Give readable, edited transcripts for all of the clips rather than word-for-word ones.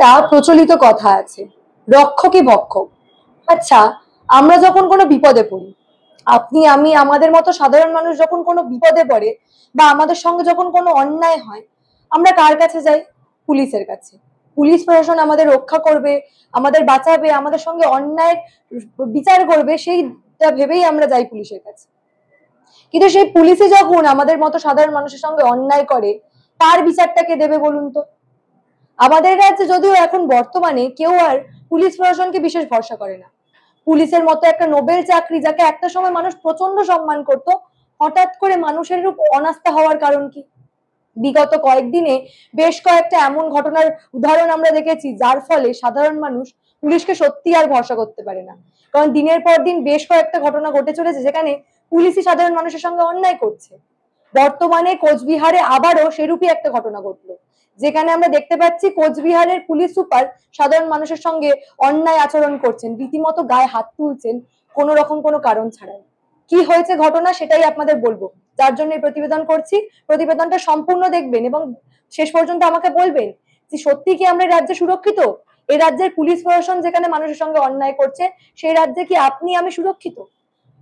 একটা প্রচলিত কথা আছে, রক্ষকই ভক্ষক। আচ্ছা, আমরা যখন কোনো বিপদে পড়ি, আপনি আমি আমাদের মতো সাধারণ মানুষ যখন কোনো বিপদে পড়ে বা আমাদের সঙ্গে যখন কোনো অন্যায় হয়, আমরা কার কাছে যাই? পুলিশের কাছে। পুলিশ প্রশাসন আমাদের রক্ষা করবে, আমাদের বাঁচাবে, আমাদের সঙ্গে অন্যায় বিচার করবে, সেইটা ভেবেই আমরা যাই পুলিশের কাছে। কিন্তু সেই পুলিশে যখন আমাদের মতো সাধারণ মানুষের সঙ্গে অন্যায় করে, তার বিচারটা কে দেবে বলুন তো? আমাদের রাজ্যে যদিও এখন বর্তমানে কেউ আর পুলিশ প্রশাসনকে বিশেষ ভরসা করে না। পুলিশের মতো একটা নোবেল চাকরি, যাকে একটা সময় মানুষ প্রচন্ড সম্মান করত, হঠাৎ করে মানুষের উপর অনাস্থা হওয়ার কারণ কি? বিগত কয়েকদিনে বেশ কয়েকটা এমন ঘটনার উদাহরণ আমরা দেখেছি, যার ফলে সাধারণ মানুষ পুলিশকে সত্যি আর ভরসা করতে পারে না। কারণ দিনের পর দিন বেশ কয়েকটা ঘটনা ঘটে চলেছে যেখানে পুলিশই সাধারণ মানুষের সঙ্গে অন্যায় করছে। বর্তমানে কোচবিহারে আবারও সেরূপই একটা ঘটনা ঘটলো, যেখানে আমরা দেখতে পাচ্ছি কোচবিহারের পুলিশ সুপার সাধারণ মানুষের সঙ্গে অন্যায় আচরণ করছেন, রীতিমতো গায়ে হাত তুলছেন কোনো রকম কোনো কারণ ছাড়াই। কি হয়েছে ঘটনা সেটাই আপনাদের বলবো, যার জন্য এই প্রতিবেদন করছি। প্রতিবেদনটা সম্পূর্ণ দেখবেন এবং শেষ পর্যন্ত আমাকে বলবেন যে সত্যি কি আমরা রাজ্যে সুরক্ষিত? এই রাজ্যের পুলিশ প্রশাসন যেখানে মানুষের সঙ্গে অন্যায় করছে, সেই রাজ্যে কি আপনি আমি সুরক্ষিত?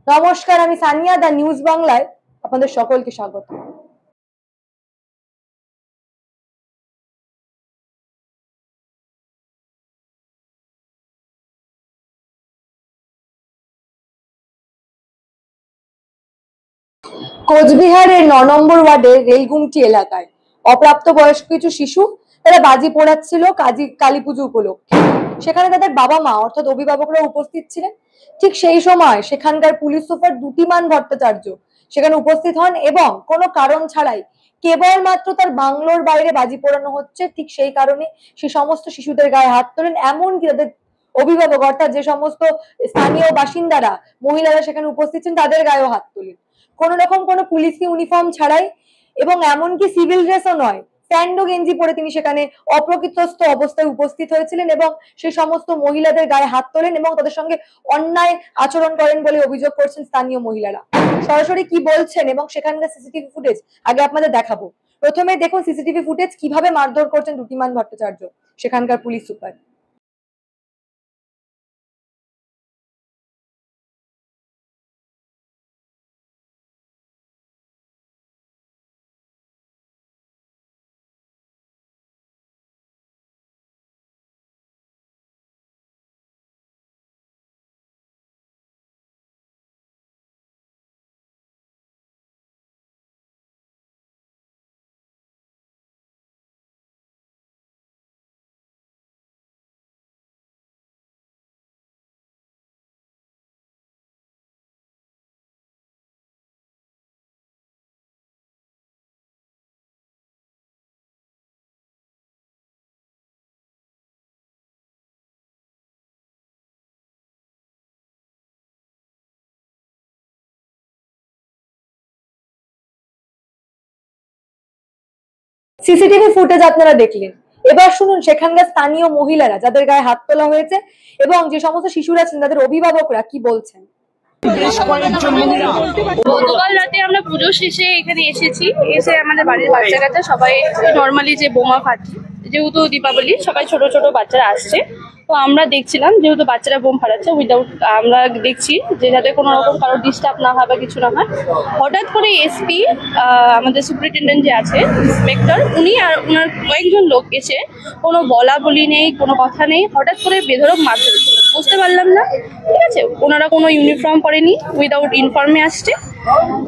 নমস্কার, আমি সানিয়া, দা নিউজ বাংলায় আপনাদের সকলকে স্বাগত। কোচবিহারের ৯ নম্বর ওয়ার্ডের রেলগুমটি এলাকায় অপ্রাপ্তবয়স্ক কিছু শিশু তারা বাজি পোড়াচ্ছিল কালী পুজো উপলক্ষে। সেখানে তাদের বাবা মা অর্থাৎ অভিভাবকরা উপস্থিত ছিলেন। ঠিক সেই সময় সেখানকার পুলিশ সুপার দ্যুতিমান ভট্টাচার্য সেখানে উপস্থিত হন এবং কোনো কারণ ছাড়াই, কেবলমাত্র তার বাংলোর বাইরে বাজি পোড়ানো হচ্ছে ঠিক সেই কারণে সে সমস্ত শিশুদের গায়ে হাত তোলেন। এমনকি তাদের অভিভাবক অর্থাৎ যে সমস্ত স্থানীয় বাসিন্দারা, মহিলারা সেখানে উপস্থিত ছিলেন, তাদের গায়েও হাত তোলেন কোন রকম কোনো পুলিশ ইউনিফর্ম ছাড়াই। এবং এমনকি সিভিল ড্রেসও নয়, স্যান্ডো গেঞ্জি পরে তিনি সেখানে অপ্রকৃতস্থ অবস্থায় উপস্থিত হয়েছিলেন এবং সেই সমস্ত মহিলাদের গায়ে হাত তোলেন এবং তাদের সঙ্গে অন্যায় আচরণ করেন বলে অভিযোগ করছেন স্থানীয় মহিলারা। সরাসরি কি বলছেন এবং সেখানকার সিসিটিভি ফুটেজ আগে আপনাদের দেখাবো। প্রথমে দেখুন সিসিটিভি ফুটেজ কিভাবে মারধর করছেন দ্যুতিমান ভট্টাচার্য, সেখানকার পুলিশ সুপার। সিসিটিভি ফুটেজ আপনারা দেখলেন, এবার শুনুন সেখানকার স্থানীয় মহিলারা যাদের গায়ে হাত তোলা হয়েছে এবং যে সমস্ত শিশুরা আছেন তাদের অভিভাবকরা কি বলছেন। গতকাল রাতে আমরা পুজো শেষে এখানে এসেছি, এসে আমাদের বাড়ির বাচ্চা কাচ্চা সবাই নর্মালি যে বোমা ফাটছে, যেহেতু দীপাবলি সবাই ছোট ছোট বাচ্চারা আসছে, তো আমরা দেখছিলাম যেহেতু বাচ্চারা বোম ফাটাচ্ছে উইদাউট, আমরা দেখছি যে যাতে কোনো রকম কারো ডিস্টার্ব না হয় বা কিছু না হয়। হঠাৎ করে এসপি, আমাদের সুপারিনটেন্ডেন্ট যে আছে ইন্সপেক্টর, উনি আর ওনার কয়েকজন লোক এসে কোনো বলা বলি নেই, কোনো কথা নেই, হঠাৎ করে বেধড়ক মারধর, বুঝতে পারলাম না। ঠিক আছে, ওনারা কোনো ইউনিফর্ম পরেনি, উইদাউট ইউনিফর্মে আসছে,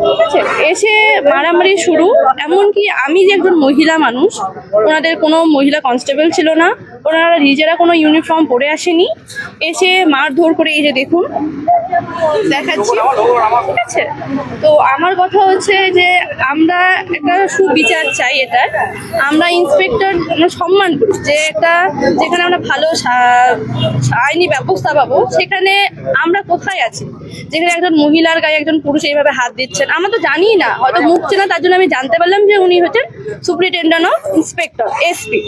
ঠিক আছে, এসে মারামারি শুরু। এমনকি আমি যে একজন মহিলা মানুষ, ওনাদের কোনো মহিলা কনস্টেবল ছিল না, ওনারা নিজেরা কোনো ইউনিফর্ম পরে আসেনি, এসে মারধর করে এই যে দেখুন দেখাচ্ছি। ঠিক আছে, তো আমার কথা হচ্ছে যে আমরা একটা সুবিচার চাই এটার। আমরা ইন্সপেক্টর সম্মান করি, যে একটা যেখানে আমরা ভালো আইনি ব্যবস্থা পাবো, সেখানে আমরা কোথায় আছি? যেখানে একজন মহিলার গায়ে একজন পুরুষ এইভাবে হাত দিচ্ছেন। আমরা তো জানি না, হয়তো মুখ চেনা, তার জন্য আমি জানতে পারলাম যে উনি হচ্ছেন সুপারিনটেন্ডেন্ট অফ ইন্সপেক্টর, এসপি।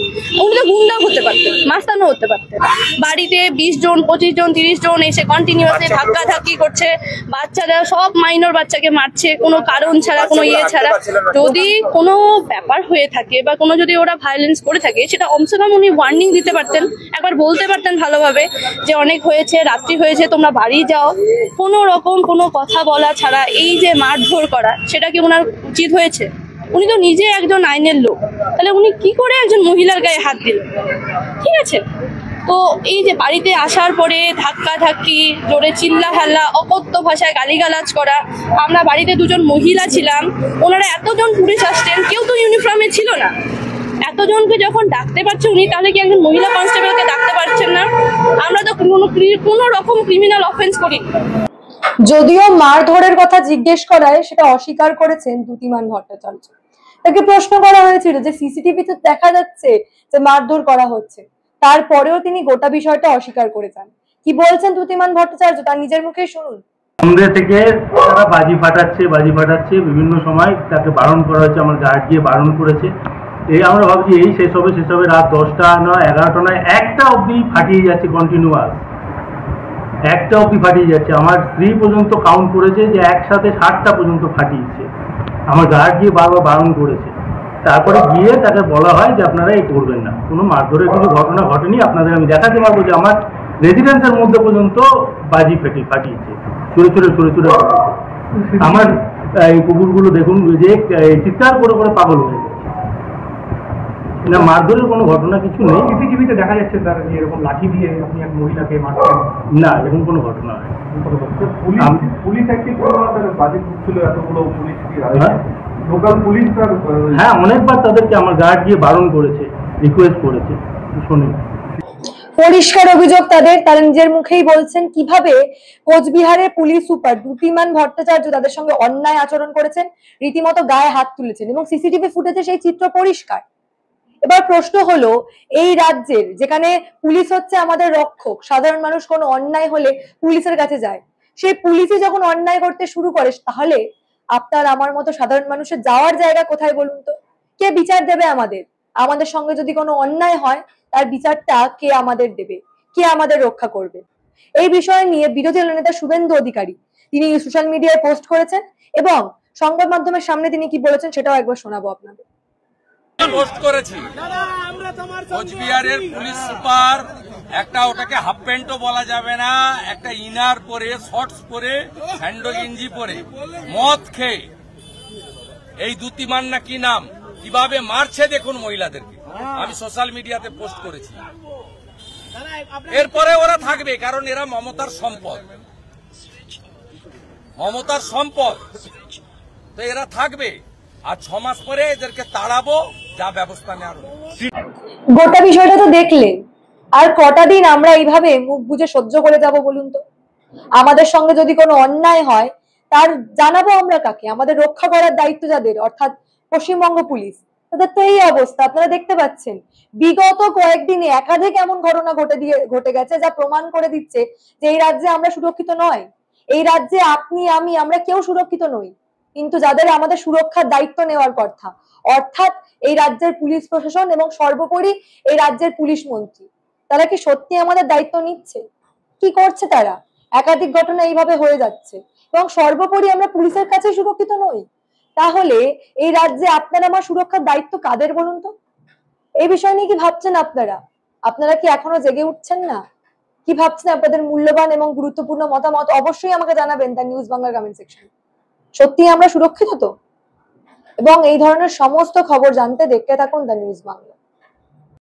উনি তো গুন্ডা হতে পারতেন, মাস্তানও হতে পারতেন। বাড়িতে 20 জন 25 জন 30 জন এসে কন্টিনিউয়াসলি ধাক্কি করছে, বাচ্চারা সব মাইনর বাচ্চাকে মারছে কোনো কারণ ছাড়া, কোনো ইয়ে ছাড়া। যদি কোনো ব্যাপার হয়ে থাকে বা কোনো যদি ওরা ভায়োলেন্স করে থাকে, সেটা কমসে কম উনি ওয়ার্নিং দিতে পারতেন, একবার বলতে পারতেন ভালোভাবে যে অনেক হয়েছে, রাত্রি হয়েছে, তোমরা বাড়ি যাও। কোনো রকম কোনো কথা বলা ছাড়া এই যে মারধর করা, সেটা কি ওনার উচিত হয়েছে? উনি তো নিজে একজন আইনের লোক, তাহলে উনি কি করে একজন মহিলার গায়ে হাত দিলেন? ঠিক আছে, তো এই যে বাড়িতে আসার পরে ধাক্কি, জোরে চিল্লা হাল্লা, অকথ্য ভাষায় গালিগালাজ করা। আমরা বাড়িতে দুজন মহিলা ছিলাম, ওনারা এতজন পুলিশ আসতেন, কেউ তো ইউনিফর্মে ছিল না। এতজনকে যখন ডাকতে পারছে উনি, তাহলে কি একজন মহিলা কনস্টেবলকে ডাকতে পারছেন না? আমরা তো কোনো রকম ক্রিমিনাল অফেন্স করি। যদিও মারধরের কথা জিজ্ঞেস করায় সেটা অস্বীকার করেছেন দ্যুতিমান ভট্টাচার্য। তাকে প্রশ্ন করা হয়েছিল যে সিসিটিভিতে দেখা যাচ্ছে যে মারধর করা হচ্ছে, তারপরেও তিনি গোটা বিষয়টা অস্বীকার করেছেন। কি বলছেন দ্যুতিমান ভট্টাচার্য তার নিজের মুখে শুনুন। সন্ধ্যে থেকে তারা বাজি ফাটাচ্ছে বিভিন্ন সময় তাকে বারণ করা হয়েছে, আমার গার্ড গিয়ে বারণ করেছে। এই আমরা ভাবছি এই শেষ হবে রাত 10টা নয় 11টা নয় 1টা অবধি ফাটিয়ে যাচ্ছে, কন্টিনিউয়াস 1টা অবধি ফাটিয়ে যাচ্ছে। আমার স্ত্রী পর্যন্ত কাউন্ট করেছে যে একসাথে 7টা পর্যন্ত ফাটিয়েছে। আমার গার্ড গিয়ে বারবার বারণ করেছে, তারপরে গিয়ে তাকে বলা হয় যে আপনারা এই করবেন না। কোনো মারধরের কিছু ঘটনা ঘটেনি। আপনাদের আমি দেখাতে পারবো যে আমার রেসিডেন্সের মধ্যে পর্যন্ত বাজি ফাটিয়েছে, ছুড়ে আমার এই কুকুরগুলো দেখুন যে চিৎকার করে পাগল হয়ে যাচ্ছে। না, মারধরের কোনো ঘটনা কিছু নেই। সিসিটিভিতে দেখা যাচ্ছে তার যে এরকম লাঠি দিয়ে আপনি এক মহিলাকে মারছেন। না, এরকম কোনো ঘটনা হয়। পুলিশ একটি বাজেট ছিল এতগুলো পুলিশ, লোকাল পুলিশ তার হ্যাঁ অনেকবার তাদেরকে আমার গার্ড গিয়ে বারণ করেছে, রিকোয়েস্ট করেছে, শোনেন। পরিষ্কার অভিযোগ তাদের, তারা নিজের মুখেই বলছেন কিভাবে কোচবিহারের পুলিশ সুপার দ্যুতিমান ভট্টাচার্য তাদের সঙ্গে অন্যায় আচরণ করেছেন, রীতিমতো গায়ে হাত তুলেছেন এবং সিসিটিভি ফুটেজে সেই চিত্র পরিষ্কার। এবার প্রশ্ন হলো, এই রাজ্যের যেখানে পুলিশ হচ্ছে আমাদের রক্ষক, সাধারণ মানুষ কোনো অন্যায় হলে পুলিশের কাছে যায়, সেই পুলিশই যখন অন্যায় করতে শুরু করে, তাহলে আপনার আমার মতো সাধারণ মানুষের যাওয়ার জায়গা কোথায় বলুন তো? কে বিচার দেবে আমাদের? আমাদের সঙ্গে যদি কোনো অন্যায় হয় তার বিচারটা কে আমাদের দেবে, কে আমাদের রক্ষা করবে? এই বিষয় নিয়ে বিরোধী দলনেতা শুভেন্দু অধিকারী তিনি সোশ্যাল মিডিয়ায় পোস্ট করেছেন এবং সংবাদ মাধ্যমের সামনে তিনি কি বলেছেন সেটাও একবার শোনাবো আপনাদের। পোস্ট করেছি, কোচবিহারের পুলিশ সুপার একটা, ওটাকে হাফ প্যান্টও বলা যাবে না, একটা ইনার পরে, শর্টস পরে, স্যান্ডো গেঞ্জি পরে, মদ খেয়ে, এই দ্যুতিমান না কি নাম, কিভাবে মারছে দেখুন মহিলাদেরকে। আমি সোশ্যাল মিডিয়াতে পোস্ট করেছি। এরপরে ওরা থাকবে, কারণ এরা মমতার সম্পদ, তো এরা থাকবে। আর 6 মাস পরে এদেরকে তাড়াবো, যা ব্যবস্থা নেওয়ার। গোটা বিষয়টা তো দেখলেন, আর কটা দিন আমরা এইভাবে মুখ বুজে সহ্য করে যাব বলুন তো? আমাদের সঙ্গে যদি কোনো অন্যায় হয় তার জানাবো আমরা কাকে? আমাদের রক্ষা করার দায়িত্ব যাদের, অর্থাৎ পশ্চিমবঙ্গ পুলিশ, তাদের তো এই অবস্থা আপনারা দেখতে পাচ্ছেন। বিগত কয়েকদিনে একাধিক এমন ঘটনা ঘটে গেছে যা প্রমাণ করে দিচ্ছে যে এই রাজ্যে আমরা সুরক্ষিত নয়। এই রাজ্যে আপনি আমি আমরা কেউ সুরক্ষিত নই, কিন্তু যাদের আমাদের সুরক্ষার দায়িত্ব নেওয়ার কথা, অর্থাৎ এই রাজ্যের পুলিশ প্রশাসন এবং সর্বোপরি এই রাজ্যের পুলিশ মন্ত্রী, তারা কি সত্যি আমাদের দায়িত্ব নিচ্ছে? কি করছে তারা? একাধিক ঘটনা এইভাবে হয়ে যাচ্ছে এবং সর্বোপরি আমরা পুলিশের কাছে সুরক্ষিত নই। তাহলে এই রাজ্যে আপনারা আমার সুরক্ষার দায়িত্ব কাদের বলুন তো? এই বিষয় নিয়ে কি ভাবছেন আপনারা? আপনারা কি এখনো জেগে উঠছেন না? কি ভাবছেন? আপনাদের মূল্যবান এবং গুরুত্বপূর্ণ মতামত অবশ্যই আমাকে জানাবেন দ্য নিউজ বাংলা কমেন্ট সেকশনে। সত্যি আমরা সুরক্ষিত তো? এবং এই ধরনের সমস্ত খবর জানতে দেখতে থাকুন দ্য নিউজ বাংলা।